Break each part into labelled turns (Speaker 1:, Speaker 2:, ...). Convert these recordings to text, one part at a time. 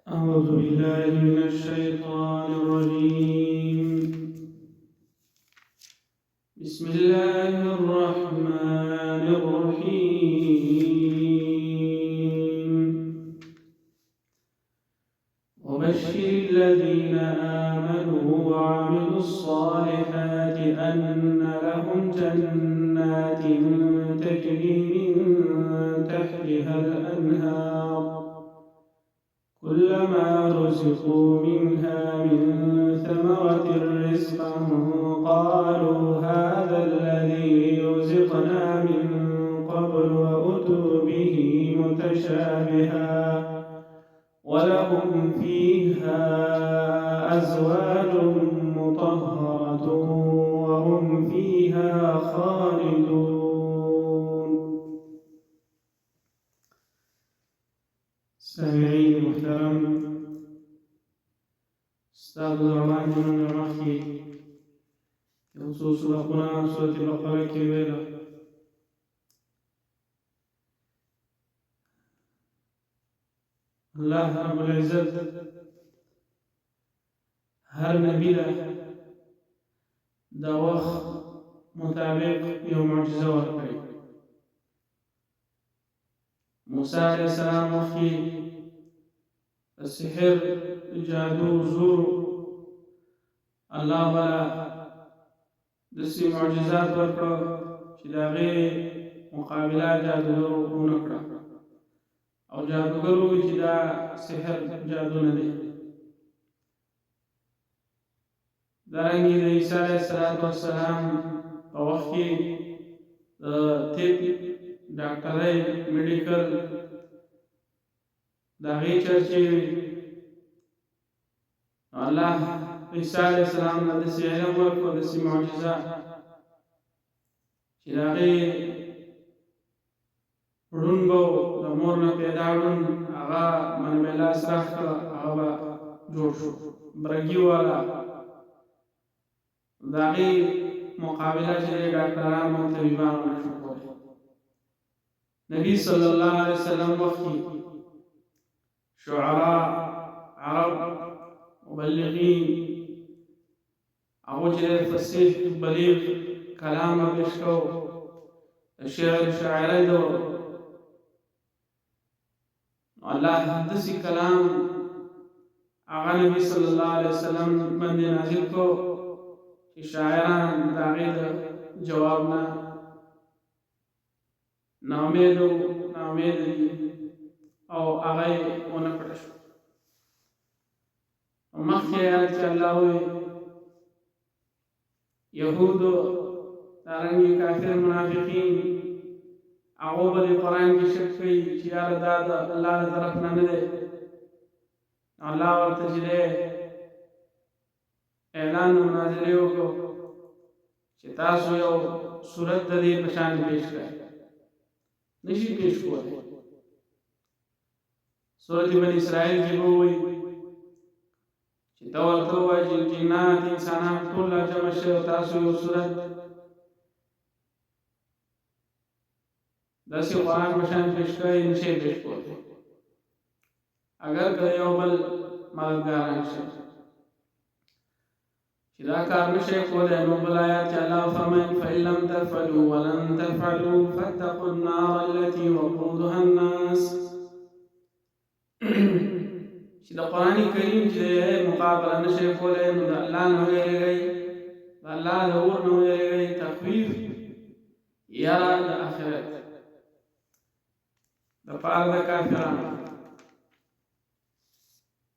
Speaker 1: أعوذ بالله من الشيطان الرجيم. بسم الله الرحمن الرحيم. وبشر الذين آمنوا وعملوا الصالحات أن لهم جنات تجري من تحتها الأنهار كلما رزقوا منها من ثمرة رزقا قالوا هذا الذي رزقنا من قبل وأتوا به متشابها ولهم فيها أزواج مطهرة وهم فيها خالدون. سامعين محترم، استاذ الرحمن من المحكي بخصوص القرآن سورة البقرة كبيرة. الله رب العزت هر نبی له د وخت مطابق یو معجزه ورکړي. موسی علیه السلام مخکې سحر، جادو، زور الله والا داسې معجزات ورکړه چې د هغې مقابله جادوګرو ونه کړه او جادوګر ووایي چې دا سحر جادو نه دی. دارنګې د عیسی علیه السلام په وخت کې د طب، ډاکټرۍ، میډیکل د هغې چرچې وي. الله عیسی علیه السلام ته داسې علم ورکړو، داسې معجزه چې د هغې ړوند به د مور نه پیدا ړوند هغه باندې به لاس راښ کړه، هغه به جوړ شو. برګي والا د هغې مقابله چې دی ډاکټران او طبیبان نه شو کولی. نبی صلی الله علیه وسلم وخت کې شعرا، عرب، مبلغین هغو چې فصیح بلیغ کلام پیش کو، شعر شاعرۍ دور الله داسې کلام هغه نبی صلی الله علیه وسلم باندې نازل کو چې شاعران د هغې د جواب نه ناامید دي او هغه یې ونه کړه شو. مخکې آیات چې الله وایي یهودو دارنګې کافر منافقین هغو به د قرآن کې شک کوي چې یاره دا د الله له طرف نه نه دی. الله ورته چې دی اعلان د مناظرې وکړو چې تاسو یو صورت د دې په شان پیش کړئ. نشي پیش کولی. سورت بني اسرائیل کې به ووایي چې ته ورته ووایه چې جنات انسانان ټول راجمع شئ او تاسو یو صورت داسې قرآن په شان پیش کړئ. نشئ پیش کولی اگر که یو بل مددګاران شئ. چې دا کار نشئ کولی نو بل آیات چې الله فرمایي فإن لم تفعلوا ولن تفعلوا فاتقوا النار التي وقودها الناس. چې د قرآن کریم چې مقابله نشئ کولی نو د الله نه ویریږئ، د الله د اور نه ویریږئ. تخویف یره د آخرت د پاره د کافرانو.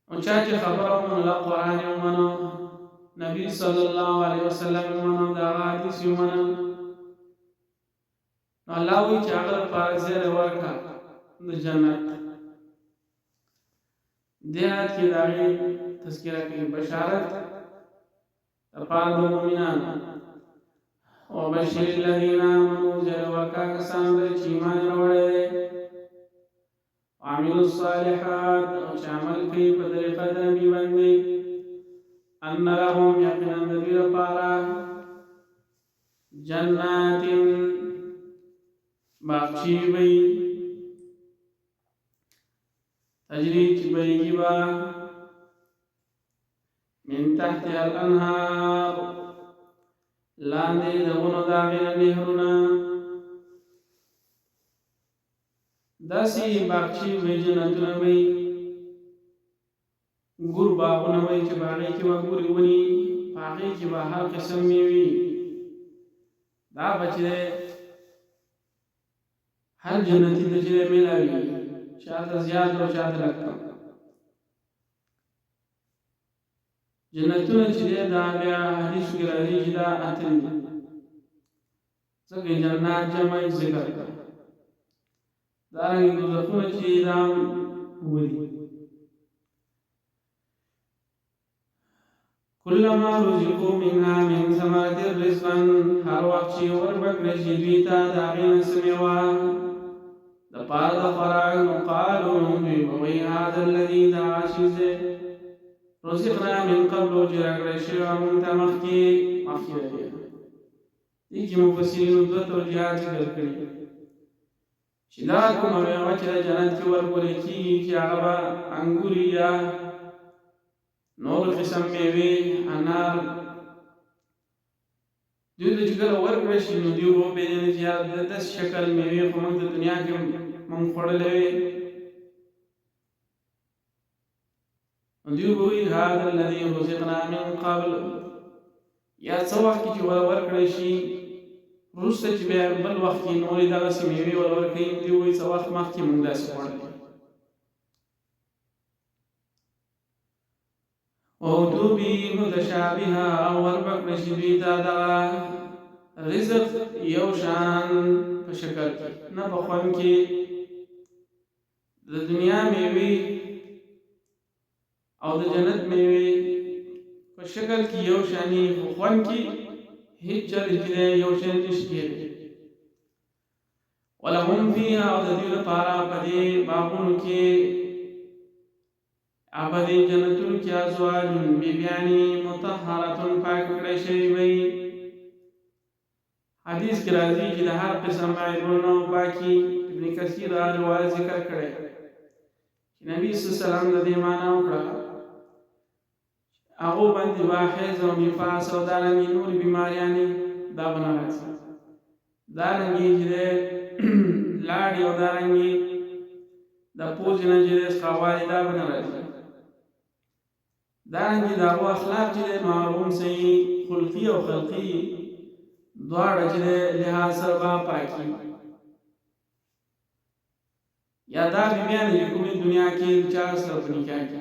Speaker 1: او چا چې خبره ومنله، قرآن یې ومنو، نبی صلی الله علیه وسلم یې ومنو، د هغه حدیث یې ومنل، نو الله وایي چې هغه لپاره زیری ورکړه د جنت. دې آیت کې د هغې تذکره کوي، بشارت لپاره د مؤمنانو. وبشر الذین آمنوا زیر ورکړه کسانو ته چې ایمان یې راوړی دی، وعملوا الصالحات او چې عمل کوي په طریقه د نبي باندې، ان لهم یقینا د دوی لپاره جنات باغچې وي تجري چې بهیږي به من تحتها الانهار لاندې د ونو د هغې نه نهرونه داسې باغچې وي جنتونه وي ګور باغونه وي چې په هغې کې به ګورې ونې په هغې کې به هر قسم مېوې دا به چې دی هر جنتي ته چې دی میلاوي چاته زیات او چاته لږ کم جنتونه چې دی دا بیا حدیثو کې راځي چې دا اتم دي ځکه جنات جمع ذکر کړه دارنګه دوزخونه چې دا اووه دي کلما رزقوا منها من ثمرة رزقا هر وخت چې وربکړه شي دوی ته د هغې نه څه میوه د پاره د خوراک نو قالو دوی به وایي هذا الذي دغه شیز دی رزقنا من قبل چې راکړی شوی وه مونږ ته مخکې دی دې کې مفسرینو دوه توجیهات ذکر کړي چې دا کومه میوه چې د جنت کې ورکولی کېږي چې هغه به انګور یا نور قسم میوې انار دوی ته چې کله ورکړی شي نو دوی به وپېژني چې یاره د داسې شکل میوې خو موږ د دنیا کې موږ خوړلی وې نو دوی به وایي هذا الذي رزقنا من قبل یا څه وخت کې چې ورکړی شي وروسته چې بیا بل وخت کې نورې دغسې میوې ورکوي دوی وایي څه وخت مخکې موږ داسې خوړلی وَأُتُوا بِهِ مُتَشَابِهًا او وربکړه شي دوی ته دغه رزق یو شان په شکل کې نه په خوند کې د دنیا میوې او د جنت میوې په شکل کې یو شانې په خوند کې هیڅ چرې چې دی یو شان نشي کېدی ولهم فیها او د دوی لپاره په دې باغونو کې ابدي جنتون کې ازواج بیبیانی مطهرتون پاک کړی شوي وي حدیث کې راځي چې د هر قسم عیبونو پاکي ابن کثیر روایت ذکر کړی چې نبی صلی الله علیه وسلم د دې معنا وکړه هغو باندې به حیض او نفاس او دارنګې نورې بیماریانې دا به نه راځي دارنګې چې دی لاړې او دارنګې د پوزې نه چې دی څښاوالې دا به نه راځي دارنګې د هغو اخلاق چې دی نو هغه هم صحیح خلقي او خلقي دواړه چې دی لحاظ سره به پاکي یا دا بیبیانې چې کومې دنیا کې چا سره په نکاح کې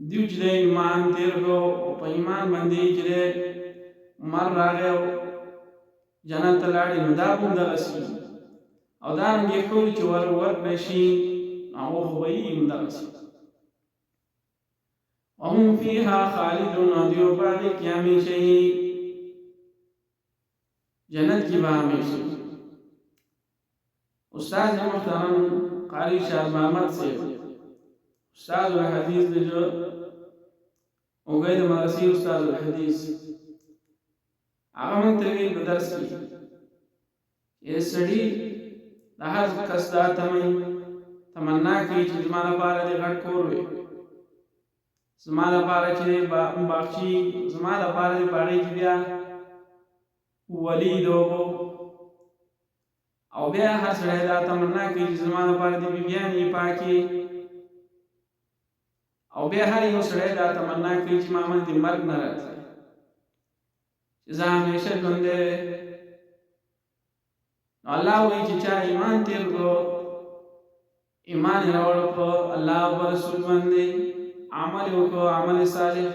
Speaker 1: دیو چې دی ایمان تیر کړو او په ایمان باندې چې دی مر راغی او جنت ته لاړې نو دا به همدغسې او دارنګې ښکلي چې ورکړی شي هغو خو به یې همدغسې وهم فيها خالدون او دیو په هغې کې همیشه یې جنت کې به همیشه استاد محترم قاری شاه محمد صاحب استاد الحدیث دی جو اوګید مدرسې استاد الحدیث هغه موږ ته ویل په درس کې چې سړي د هر کس دا تمنا کوي چې زما لپاره دې غټ کور وي زما لپاره چې باغچې زما لپاره دې په هغې کې بیا ولید او بیا هر سړی دا تمنا کوي چې زما لپاره دې بیبیانې پاکې او بیا هر یو سړی دا تمنا کوي چې ما باندې مرګ نه راځي چې زه همیشه ژوندی نو الله وایي چې چا ایمان تیر کړو ایمان یې راوړو په الله او په رسول باندې عمل یې وکړو عمل صالح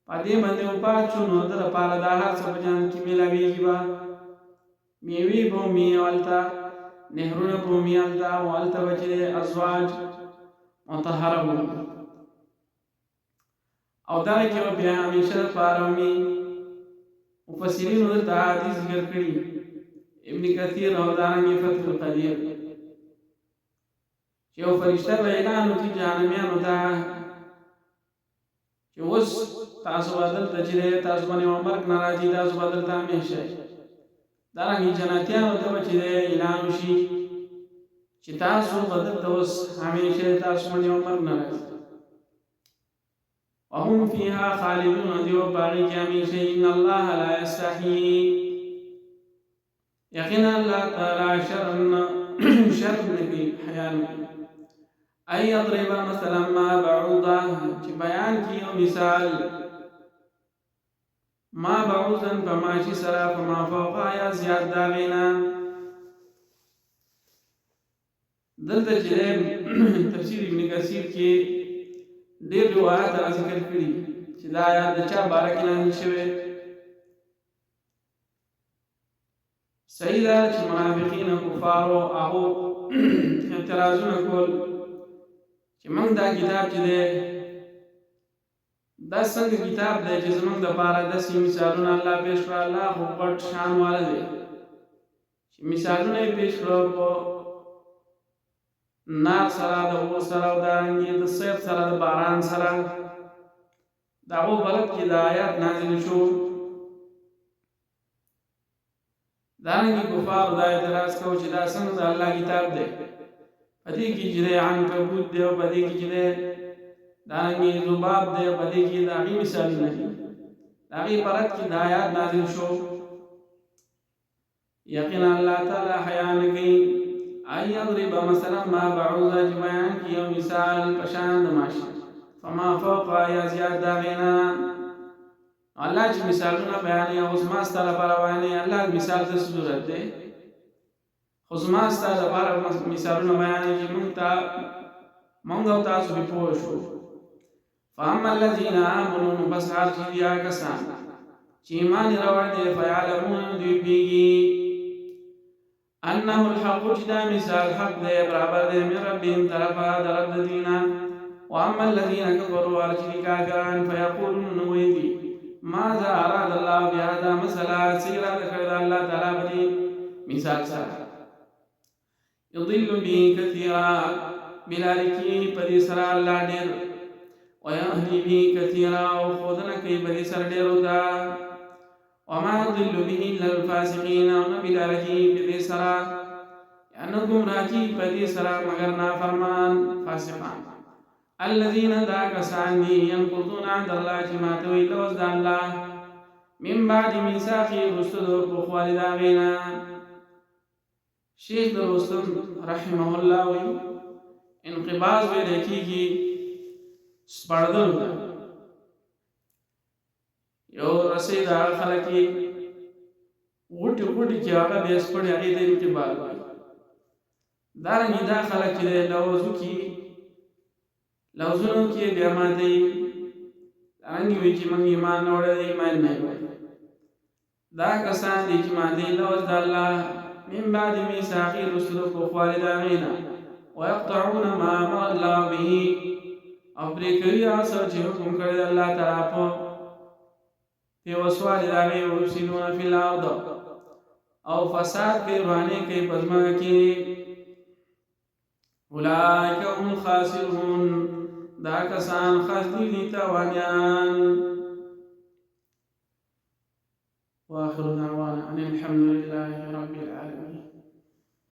Speaker 1: په دې باندې وپات شو نو د لپاره دا هر څه په جنت کې میلاویږي به میوې به ومي هلته نهرونه به ومي هلته او هلته به چې ازواج مطهره به او دغه کې به بیا همیشه دپاره ومي مفسرینو دلته حدیث ذکر کړي ابن کثیر او دارنګې فتح القدیر چې یو فرشته به اعلان وکړي جهنمیانو ته چې اوس تاسو به دلته چې دی تاسو باندې به مرګ نه راځي تاسو به دلته همیشه دارنګې جنتیانو ته به چې دی اعلان وشي چې چې تاسو بدلته اوس همیشه تاسو باندې عمر نه راځي وهم فيها خالدون دیو باغی کې همیشه ان الله لا يستحي یقینا الله تعالی شرم نبی حیان ای اضرب مثلا ما بعوضه چې بیان کی یو مثال ما بعوضا فماشي سرا فما فوقها یا زیاد داغینا دلته چې تفسیر ابن کثیر کې ډېر روایت را ذکر کړي چې دا آیات د چا باره کې نازل شوی صحیح ده چې منافقین کفارو هغو اعتراضونه کول چې موږ دا کتاب چې دی دا څنګه کتاب دی چې زموږ دپاره داسې مثالونه الله پیش کړه الله خو پټ شان والا دی چې مثالونه یې پیش کړه په نار سره د اور سره او دارنګې د سیب سره د باران سره د هغو بلد کې د آیات نازل شو دارنګې کفارو دا اعتراض کوو چې دا څنګه د الله کتاب دی په دې کې چې دی عنکبوت دی او په دې کې چې دی دارنګې ذباب دی او په دې کې د هغې مثالونه دي د هغې په رد کې د آیات نازل شو یقینا الله تعالی حیا نه کوي ای اضرب مثلا ما بعوضه چې بیان کړي یو مثال په شان د ماشي فما فوقها یا زیات د هغې نه الله چې مثالونه بیانوي اوس ما ستا لپاره بیانوي الله مثال څه ضرورت دی خو زما ستا لپاره مثالونه بیانوي چې موږ او تاسو پرې پوه شو فاما الذین آمنوا نو بس هر چې دي هغه کسان چې ایمان یې راوړی دی فیعلمون دوی پوهېږي انه الحق چې دا مثال حق دی برابر دی من ربهم طرفه د رب د دوی نه واما الذین کفروا هر چې دي کافران فیقولون نو وایي دي ماذا اراد الله بهذا مثلا سیرا ذکر الله تعالی بدی مثال سره یضل به کثیرا بلالکی پدی سره الله ډیر ويهدي به كثيرا وخذنا كي بدي سر ډیر ودا وما يضل به الا الفاسقين ونبي لرجي بدي سرا يعني گمراهی بدي سرا مگر نافرمان فاسقان الذين ذاك ساني ينقضون عند الله جماعتوي لوز د الله من بعد ميثاقه رسل بخوال داغینا شیخ رستم رحمه الله وی انقباض وی لیکيږي سپړدل یو رسید هغه خلک غوټي چې هغه به سپړي هغه د انقباض دارنګه دا خلک چې لوزونو کې بیا ماته دارنګه وی چې موږ ایمان اورل ایمان نه وایي دا کسان دي چې ماته لوز د الله من بعد ميثاق رسل کو خالدین ويقطعون ما امر الله به او پرې کوي هغه چې حکم کړی الله تعالی په وسوال راغی او سینون فی الارض او فساد کوي روانه کوي پزما کې اولئک هم الخاسرون دا کسان خاسرین دي تاوانیان واخر دعوانا ان الحمد لله